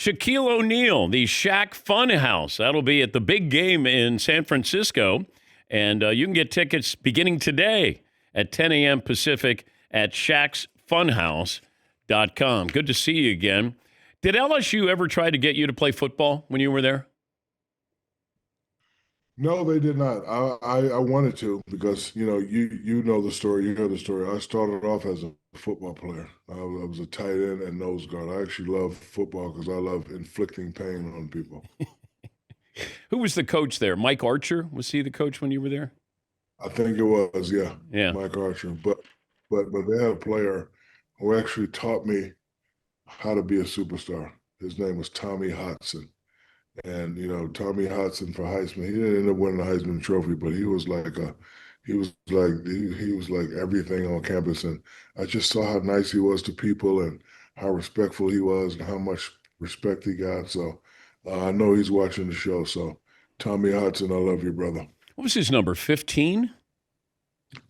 Shaquille O'Neal, the Shaq Fun House. That'll be at the big game in San Francisco. And you can get tickets beginning today at 10 a.m. Pacific at shacksfunhouse.com. Good to see you again. Did LSU ever try to get you to play football when you were there? No, they did not. I wanted to because you know the story. You know the story. I started off as a football player. I was a tight end and nose guard. I actually love football because I love inflicting pain on people. Who was the coach there? Mike Archer? Was he the coach when you were there? I think it was, yeah, Yeah. Mike Archer. But they had a player who actually taught me how to be a superstar. His name was Tommy Hodson. And Tommy Hodson for Heisman, he didn't end up winning the Heisman Trophy, but he was like everything on campus. And I just saw how nice he was to people and how respectful he was and how much respect he got. So I know he's watching the show. So Tommy Hodson, I love you, brother. What was his number? 15?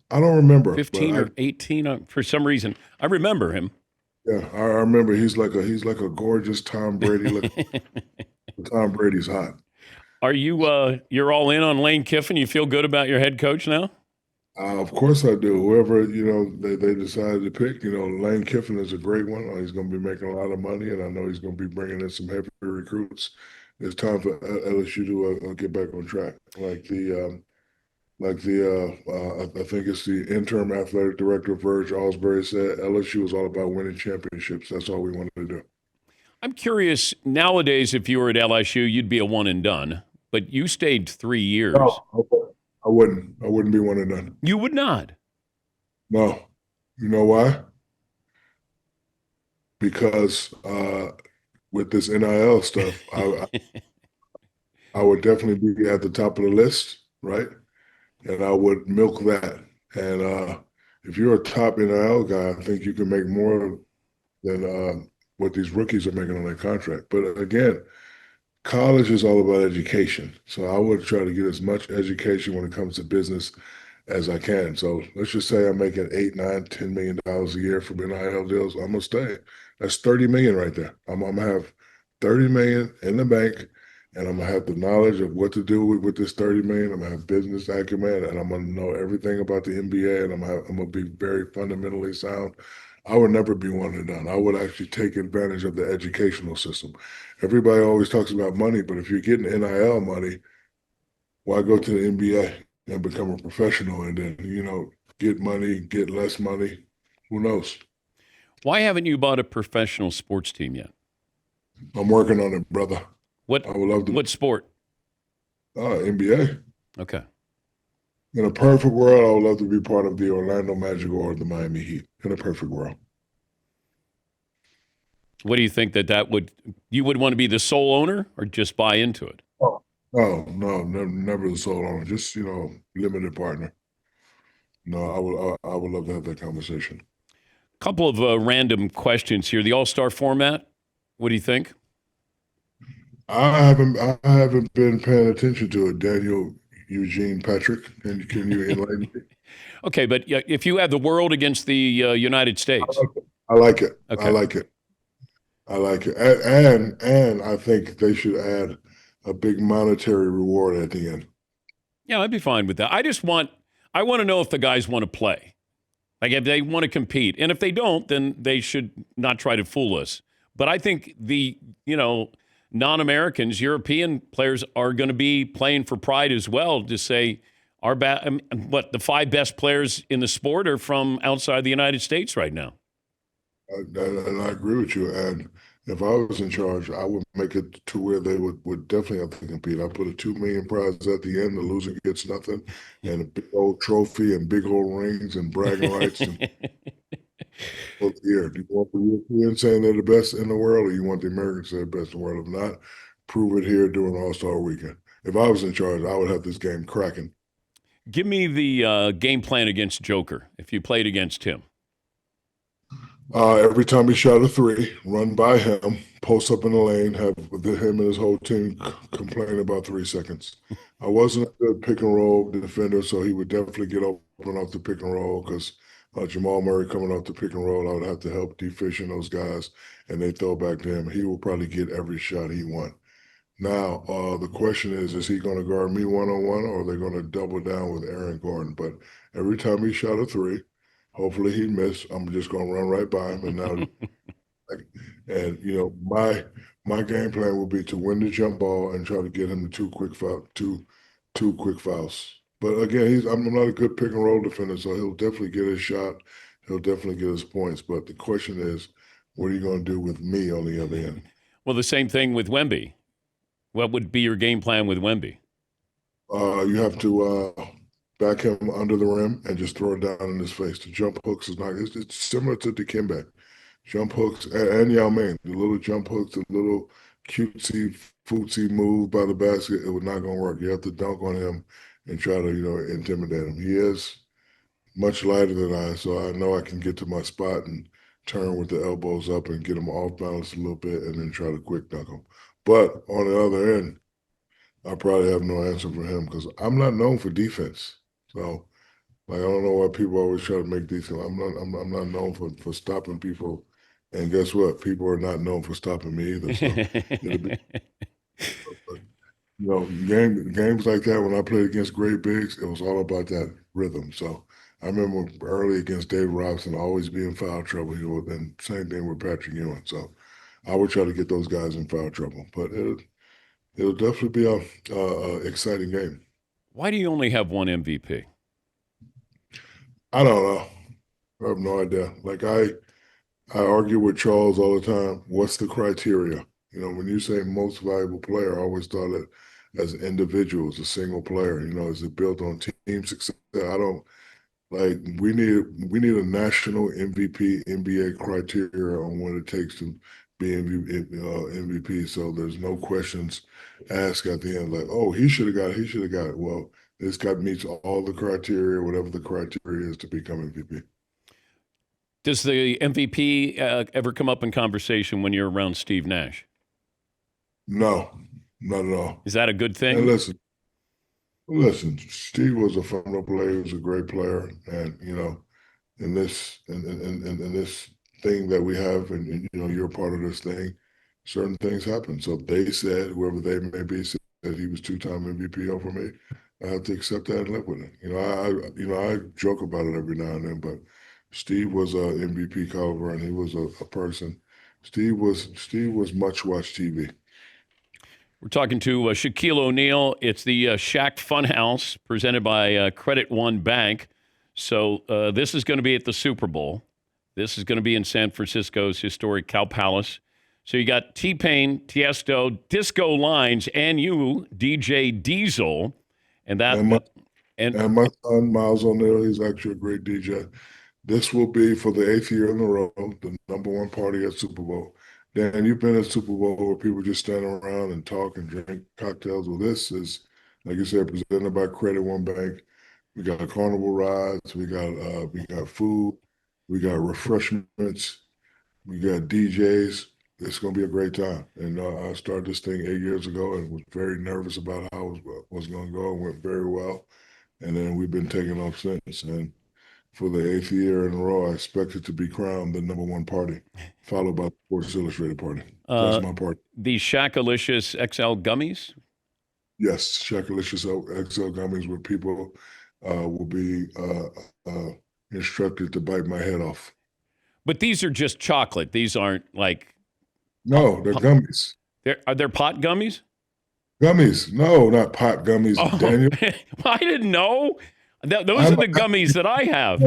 I don't remember, but 15 or 18? For some reason, I remember him. yeah, I remember he's like a gorgeous Tom Brady. Look, Tom Brady's hot. Are you you're all in on Lane Kiffin? You feel good about your head coach now? Of course I do. Whoever, they decided to pick, Lane Kiffin is a great one. He's going to be making a lot of money, and I know he's going to be bringing in some heavy recruits. It's time for LSU to get back on track. I think it's the interim athletic director, Verge Alsbury, said LSU is all about winning championships. That's all we wanted to do. I'm curious, nowadays, if you were at LSU, you'd be a one and done, but you stayed 3 years. No, I wouldn't. I wouldn't be one and done. You would not. No. You know why? Because with this NIL stuff, I would definitely be at the top of the list, right? And I would milk that. And if you're a top NIL guy, I think you can make more than what these rookies are making on their contract. But again, college is all about education. So I would try to get as much education when it comes to business as I can. So let's just say I'm making 8, 9, $10 million a year from NIL deals. I'm gonna stay. That's 30 million right there. I'm gonna have 30 million in the bank, and I'm gonna have the knowledge of what to do with this 30 million. I'm gonna have business acumen, and I'm gonna know everything about the NBA, and I'm gonna be very fundamentally sound. I would never be one and done. I would actually take advantage of the educational system. Everybody always talks about money, but if you're getting NIL money, why go to the NBA and become a professional and then, get money, get less money? Who knows? Why haven't you bought a professional sports team yet? I'm working on it, brother. What I would love to. what sport? NBA. Okay. In a perfect world, I would love to be part of the Orlando Magic or the Miami Heat. In a perfect world. What do you think you would want to be the sole owner or just buy into it? Oh, no, never the sole owner. Just, limited partner. No, I would love to have that conversation. Couple of random questions here. The All-Star format, what do you think? I haven't been paying attention to it, Daniel Eugene Patrick. Can you enlighten me? Okay, but if you have the world against the United States. I like it. I Okay. like it. I like it. And I think they should add a big monetary reward at the end. Yeah, I'd be fine with that. I want to know if the guys want to play. Like if they want to compete. And if they don't, then they should not try to fool us. But I think the, non-Americans, European players are going to be playing for pride as well to say the 5 best players in the sport are from outside the United States right now. And I agree with you. And if I was in charge, I would make it to where they would definitely have to compete. I put a 2 million prize at the end. The loser gets nothing, and a big old trophy and big old rings and bragging rights. And here, do you want the Europeans saying they're the best in the world, or you want the Americans saying they're the best in the world? If not, prove it here during All Star Weekend. If I was in charge, I would have this game cracking. Give me the game plan against Joker if you played against him. Every time he shot a three, run by him, post up in the lane, have him and his whole team complain about 3 seconds. I wasn't a good pick and roll defender, so he would definitely get open off the pick and roll because Jamal Murray coming off the pick and roll, I would have to help deficient those guys, and they throw back to him. He will probably get every shot he wants. Now, the question is he going to guard me one-on-one, or are they going to double down with Aaron Gordon? But every time he shot a three, hopefully he missed. I'm just going to run right by him, and now, and my game plan will be to win the jump ball and try to get him to two quick fouls. But again, I'm not a good pick and roll defender, so he'll definitely get his shot. He'll definitely get his points. But the question is, what are you going to do with me on the other end? Well, the same thing with Wemby. What would be your game plan with Wemby? You have to back him under the rim and just throw it down in his face. The jump hooks is not. It's similar to Dikembe. Jump hooks and Yao Ming, the little jump hooks, the little cutesy, footsie move by the basket. It was not going to work. You have to dunk on him and try to intimidate him. He is much lighter than I, so I know I can get to my spot and turn with the elbows up and get him off balance a little bit and then try to quick dunk him. But on the other end, I probably have no answer for him because I'm not known for defense. So, like, I don't know why people always try to make defense. I'm not known for stopping people. And guess what? People are not known for stopping me either. So, games like that, when I played against great bigs, it was all about that rhythm. So I remember early against Dave Robinson, always be in foul trouble. And same thing with Patrick Ewing. So I would try to get those guys in foul trouble. But it'll definitely be a exciting game. Why do you only have one MVP? I don't know. I have no idea. Like I argue with Charles all the time. What's the criteria? When you say most valuable player, I always thought it as an individual, as a single player. Is it built on team success? I don't like. We need a national MVP, NBA criteria on what it takes to be MVP. So there's no questions asked at the end, like, oh, he should have got it. He should have got it. Well, this guy meets all the criteria, whatever the criteria is to become MVP. Does the MVP ever come up in conversation when you're around Steve Nash? No, not at all. Is that a good thing? And listen. Steve was a phenomenal player. He was a great player, and in this thing that we have, and you're part of this thing. Certain things happen. So they said, whoever they may be, said that he was two-time MVP over me. I have to accept that and live with it. I joke about it every now and then, but Steve was a MVP caliber, and he was a person. Steve was much watched TV. We're talking to Shaquille O'Neal. It's the Shaq Funhouse presented by Credit One Bank. So this is going to be at the Super Bowl. This is going to be in San Francisco's historic Cow Palace. So you got T-Pain, Tiesto, Disco Lines, and you, DJ Diesel. And my son, Miles O'Neal, he's actually a great DJ. This will be, for the 8th year in a row, the #1 party at Super Bowl. Dan, you've been at Super Bowl where people just stand around and talk and drink cocktails. Well, this is, like you said, presented by Credit One Bank. We got carnival rides. We got food. We got refreshments. We got DJs. It's going to be a great time. And I started this thing 8 years ago and was very nervous about how it was going to go. It went very well. And then we've been taking off since. And for the 8th year in a row, I expect it to be crowned the #1 party, followed by the Sports Illustrated party. That's my party. The Shaqalicious XL gummies? Yes, Shaquillicious XL gummies where people will be instructed to bite my head off. But these are just chocolate. These aren't like... No, they're gummies. Are there pot gummies? Gummies. No, not pot gummies, Daniel. I didn't know. Those are the gummies that I have.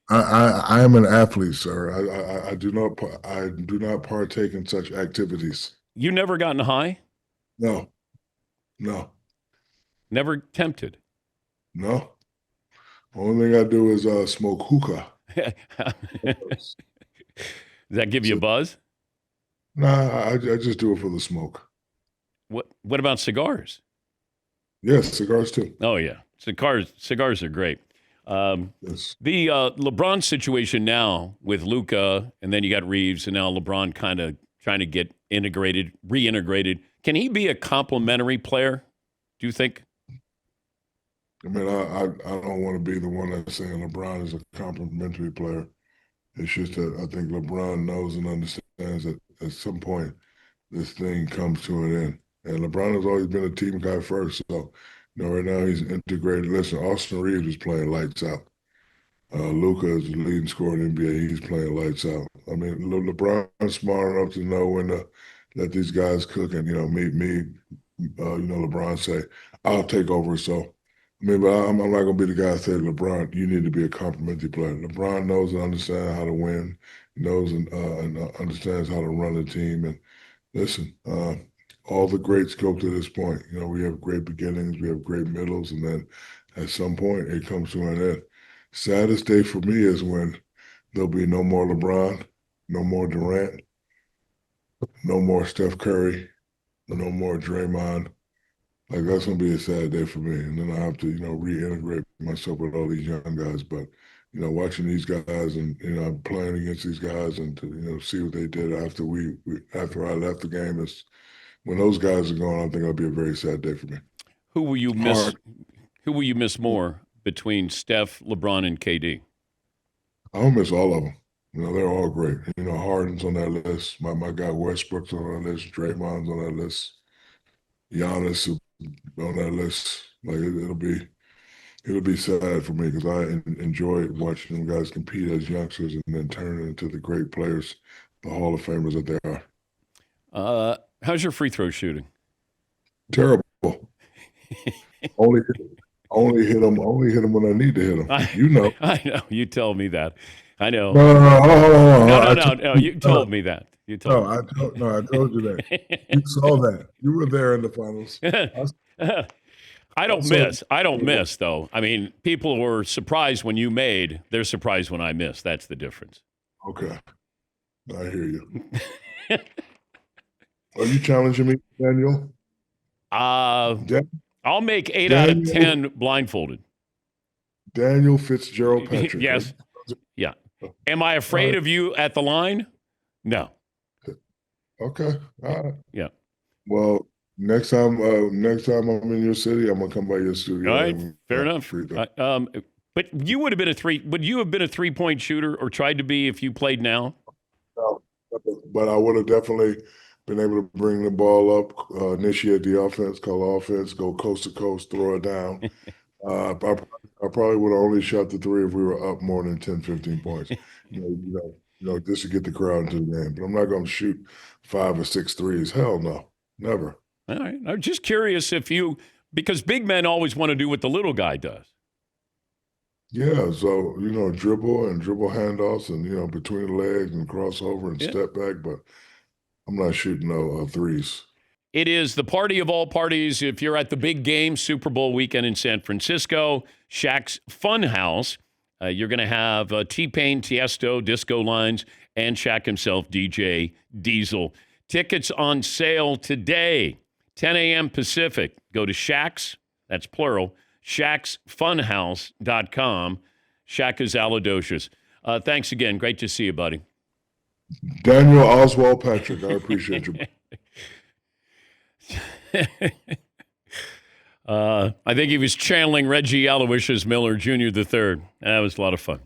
I am an athlete, sir. I do not partake in such activities. You never gotten high? No. Never tempted? No. Only thing I do is smoke hookah. Does that give you a buzz? Nah, I just do it for the smoke. What about cigars? Yes, cigars too. Oh yeah, cigars are great. Yes. The LeBron situation now with Luka, and then you got Reeves, and now LeBron kind of trying to get reintegrated. Can he be a complementary player? Do you think? I mean, I don't want to be the one that's saying LeBron is a complimentary player. It's just that I think LeBron knows and understands that at some point this thing comes to an end. And LeBron has always been a team guy first. So, right now he's integrated. Listen, Austin Reeves is playing lights out. Luka is the leading scorer in the NBA. He's playing lights out. I mean, LeBron's smart enough to know when to let these guys cook. And, LeBron say, I'll take over. So, I mean, but I'm not going to be the guy that say, LeBron, you need to be a complimentary player. LeBron knows and understands how to win. He knows and understands how to run a team. And listen, all the greats go to this point. We have great beginnings, we have great middles, and then at some point it comes to an end. Saddest day for me is when there'll be no more LeBron, no more Durant, no more Steph Curry, no more Draymond. Like that's gonna be a sad day for me. And then I have to, reintegrate myself with all these young guys. But, watching these guys and, playing against these guys and to, see what they did after after I left the game is when those guys are gone, I think it'll be a very sad day for me. Who will you miss? Hard. Who will you miss more between Steph, LeBron, and KD? I'll miss all of them. They're all great. Harden's on that list. My guy Westbrook's on that list. Draymond's on that list. Giannis is on that list. Like it'll be sad for me because I enjoy watching them guys compete as youngsters and then turn into the great players, the Hall of Famers that they are. How's your free throw shooting? Terrible. only hit them. Only hit them when I need to hit them. I know. You told me that. I know. No. You told me that. You told me. I told you that. You saw that. You were there in the finals. I don't miss, though. I mean, people were surprised when you made. They're surprised when I miss. That's the difference. Okay. I hear you. Are you challenging me, Daniel? I'll make 8 out of 10 blindfolded. Daniel Fitzgerald Patrick. Yes. Yeah. Am I afraid of you at the line? No. Okay. All right. Yeah. Well, next time I'm in your city, I'm gonna come by your studio. All right. Fair enough. But you would have been would you have been a 3-point shooter or tried to be if you played now? No, but I would have definitely been able to bring the ball up, initiate the offense, call offense, go coast to coast, throw it down. I probably would have only shot the three if we were up more than 10, 15 points. Just to get the crowd into the game. But I'm not going to shoot 5 or 6 threes. Hell no, never. All right. I'm just curious because big men always want to do what the little guy does. Yeah, so dribble handoffs and between the legs and crossover and step back, but I'm not shooting no threes. It is the party of all parties. If you're at the big game, Super Bowl weekend in San Francisco, Shaq's Fun House, you're going to have T-Pain, Tiesto, Disco Lines, and Shaq himself, DJ Diesel. Tickets on sale today, 10 a.m. Pacific. Go to Shaq's, that's plural, shacksfunhouse.com. Shaq is Aladocious. Thanks again. Great to see you, buddy. Daniel Oswald Patrick, I appreciate you. I think he was channeling Reggie Aloysius Miller Jr. III. That was a lot of fun.